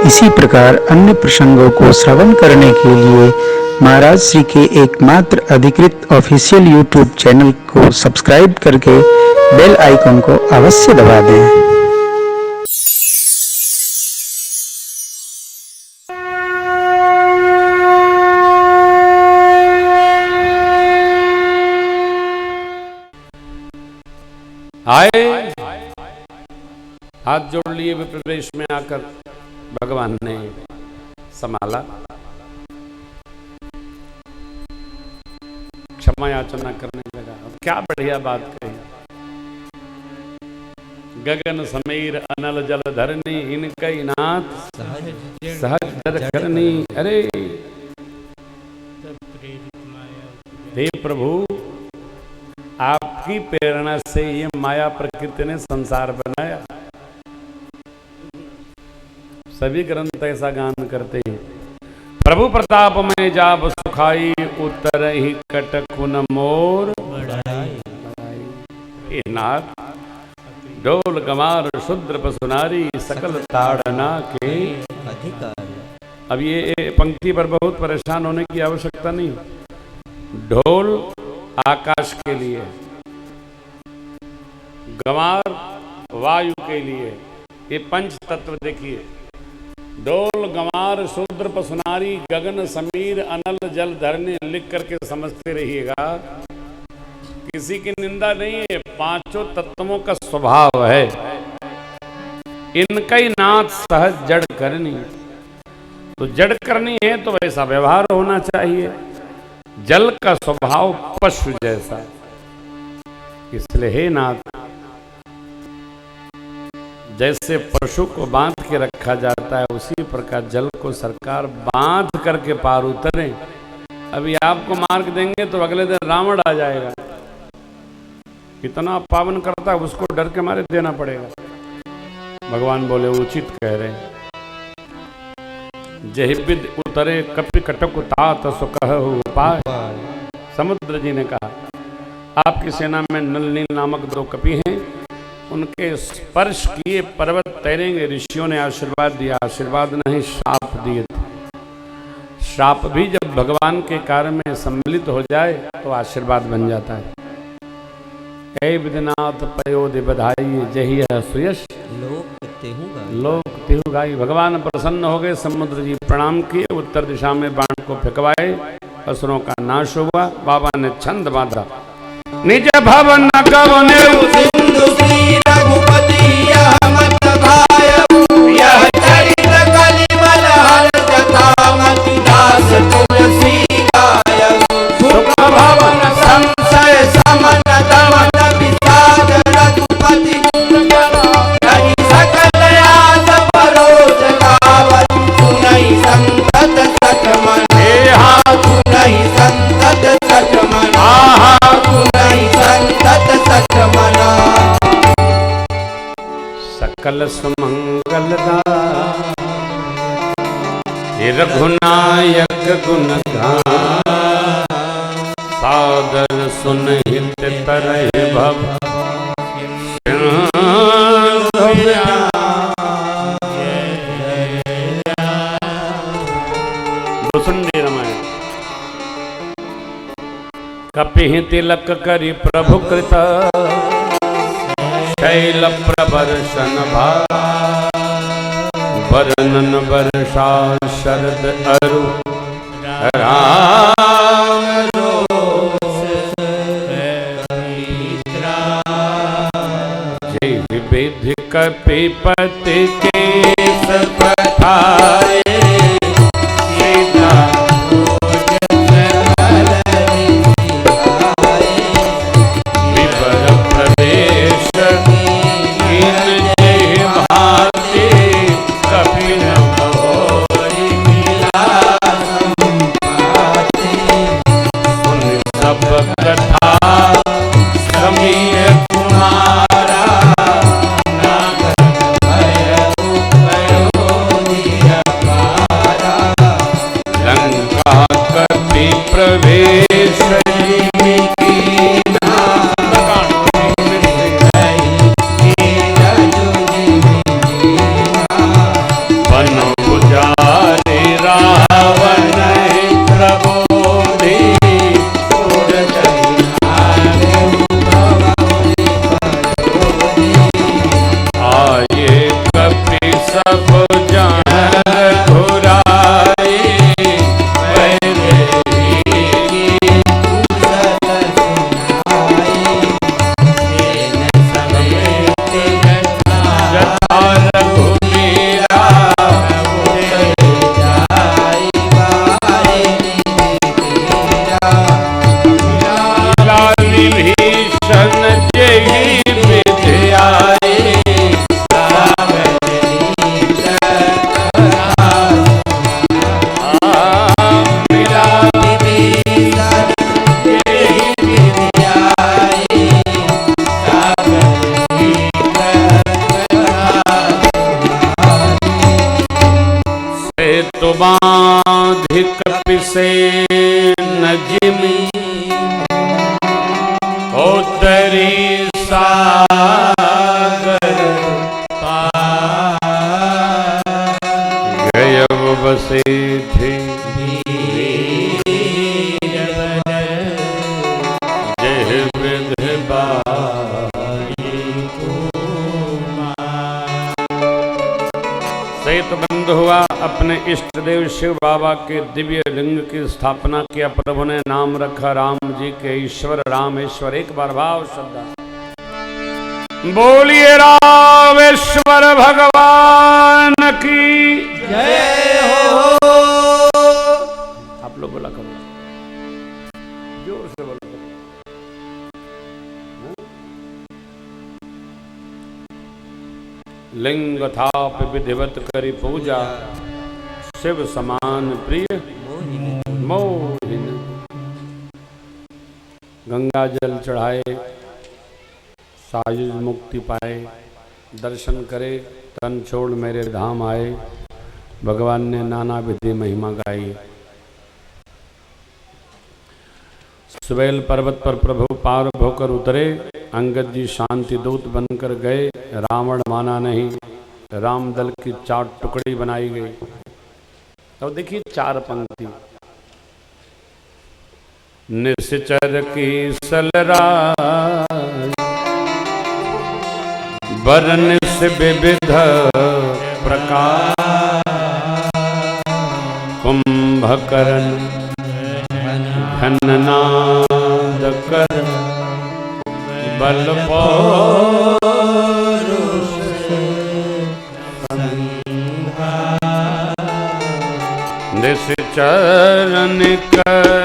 इसी प्रकार अन्य प्रसंगों को श्रवण करने के लिए महाराज श्री के एकमात्र अधिकृत ऑफिशियल यूट्यूब चैनल को सब्सक्राइब करके बेल आइकन को अवश्य दबा दें। आए हाथ जोड़ लिए प्रवेश में आकर भगवान ने संभाला, क्षमा याचना करने लगा। अब क्या बढ़िया बात कही, गगन समीर अनल जल धरनी इनकई नाथ सहज दर करनी। अरे हे प्रभु, आपकी प्रेरणा से ये माया प्रकृति ने संसार बनाया। सभी ग्रंथ ऐसा गान करते हैं, प्रभु प्रताप में जाब सुखाई उत्तर ही कटकुन मोर बढ़ाई। नाथ डोल गमार शूद्र पसुनारी सकल ताड़ना के अधिकारी। अब ये पंक्ति पर बहुत परेशान होने की आवश्यकता नहीं। ढोल आकाश के लिए, गमार वायु के लिए, ये पंच तत्व देखिए। डोल गमार शूद्र पसुनारी गगन समीर अनल जल धरने लिख करके समझते रहिएगा। किसी की निंदा नहीं है, पांचों तत्वों का स्वभाव है। इनका ही नाथ सहज जड़ करनी, तो जड़ करनी है तो वैसा व्यवहार होना चाहिए। जल का स्वभाव पशु जैसा, इसलिए हे नाथ, जैसे पशु को बांध के रखा जाता है उसी प्रकार जल को सरकार बांध करके पार उतरे। अभी आपको मार्ग देंगे तो अगले दिन रावण आ जाएगा, कितना पावन करता है उसको डर के मारे देना पड़ेगा। भगवान बोले उचित कह रहे हैं, जहि विद उतरे कपि कटक तात सुकह उपाय। समुद्र जी ने कहा, आपकी सेना में नल नील नामक दो कपि हैं, उनके स्पर्श किए पर्वत तैरेंगे। ऋषियों ने आशीर्वाद दिया, आशीर्वाद नहीं श्राप दिए थे। श्राप भी जब भगवान के कार्य में सम्मिलित हो जाए तो आशीर्वाद बन जाता है। ऐ विदनाथ पयोधि बधाई जही है सुयश लोक तेहु गाई। भगवान प्रसन्न हो गए, समुद्र जी प्रणाम किए, उत्तर दिशा में बाण को फेंकवाए, असुरों का नाश हुआ। बाबा ने छंद बांधा, निज भवन कवने सिंधु श्री रघुपति यह मत भायउ, यह चरित कलिमल हर जथा मति दास तुलसी गायउ। सुख भवन संशय समन दमन विषाद रघुपति गुण गणि सकल आस परोस गावत। सुनहि संतत सठ मन, हे हा सुनहि संतत सठ मन, आहा सुनहि संतत सठ मन। सकल सुमंगल हे रघुनायक गुण गान, सादर सुनहित तरहि भव भुसुंडी रामायण। कपिहि तिलक करि प्रभु कृत, शैल प्रवर्षन भार। वर्णन वर्षा शरद अरु राम रोष जय विधि कपिपति केस पठाए। से नजमी उतरी सागर गय बसे थे जय विधवा सेतु बंद हुआ। अपने इष्ट देव शिव बाबा के दिव्य लिंग की स्थापना किया। प्रभु ने नाम रखा राम जी के ईश्वर रामेश्वर। एक बार भाव श्रद्धा बोलिए रामेश्वर भगवान की जय हो। आप लोग बोला करो, जोर से बोला करो। लिंग थाप विधिवत करी पूजा शिव समान प्रिय मोहिन। गंगा जल चढ़ाए सायुज मुक्ति पाए, दर्शन करे तन छोड़ मेरे धाम आए। भगवान ने नाना विधि महिमा गाई। सुबेल पर्वत पर प्रभु पार होकर उतरे। अंगद जी शांति दूत बनकर गए। रावण माना नहीं, राम दल की 4 टुकड़ी बनाई गई। तो देखिए 4 पंक्ति। निश्चर की सलराय बरन से विविध प्रकार, कुंभकर्ण घननाद कर बल पौरुष निश्चरण कर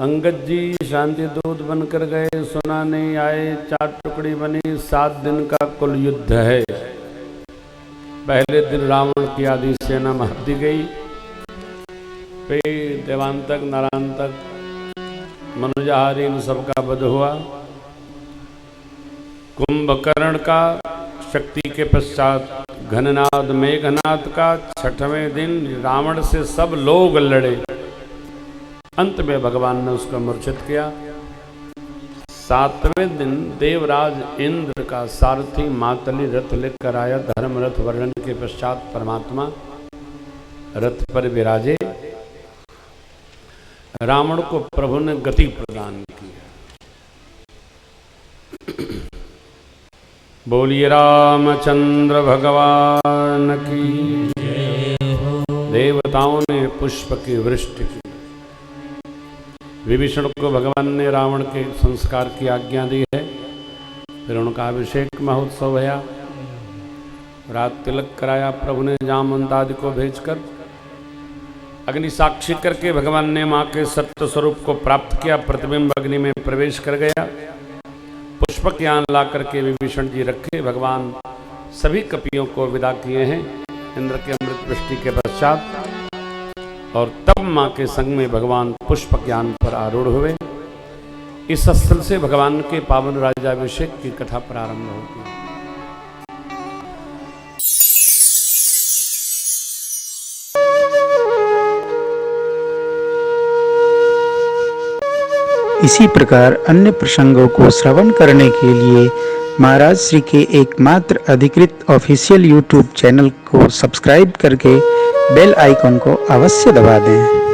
अंगद जी शांति दूत बनकर गए, सुना नहीं आए, 4 टुकड़ी बनी, 7 दिन का कुल युद्ध है। पहले दिन रावण की आधी सेना मार दी गई, फिर देवांतक नरांतक मनुजाहारी इन सबका वध हुआ। कुंभकर्ण का शक्ति के पश्चात घननाद मेघनाद का 6वें दिन रावण से सब लोग लड़े, अंत में भगवान ने उसको मूर्छित किया। 7वें दिन देवराज इंद्र का सारथी मातली रथ लेकर आया, धर्म रथ वर्णन के पश्चात परमात्मा रथ पर विराजे। रावण को प्रभु ने गति प्रदान की। बोलिए रामचंद्र भगवान की। देवताओं ने पुष्प की वृष्टि की। विभीषण को भगवान ने रावण के संस्कार की आज्ञा दी है। फिर उनका अभिषेक महोत्सव भया, रात तिलक कराया प्रभु ने जामवंत आदि को भेजकर। अग्नि साक्षी करके भगवान ने मां के सत्य स्वरूप को प्राप्त किया। प्रतिबिंब अग्नि में प्रवेश कर गया। पुष्पक ज्ञान ला करके विभीषण जी रखे। भगवान सभी कपियों को विदा किए हैं इंद्र के अमृत वृष्टि के पश्चात, और तब मां के संग में भगवान पुष्प ज्ञान पर आरूढ़ हुए। इस स्थल से भगवान के पावन राज्याभिषेक की कथा प्रारंभ होती है। इसी प्रकार अन्य प्रसंगों को श्रवण करने के लिए महाराज श्री के एकमात्र अधिकृत ऑफिशियल यूट्यूब चैनल को सब्सक्राइब करके बेल आइकन को अवश्य दबा दें।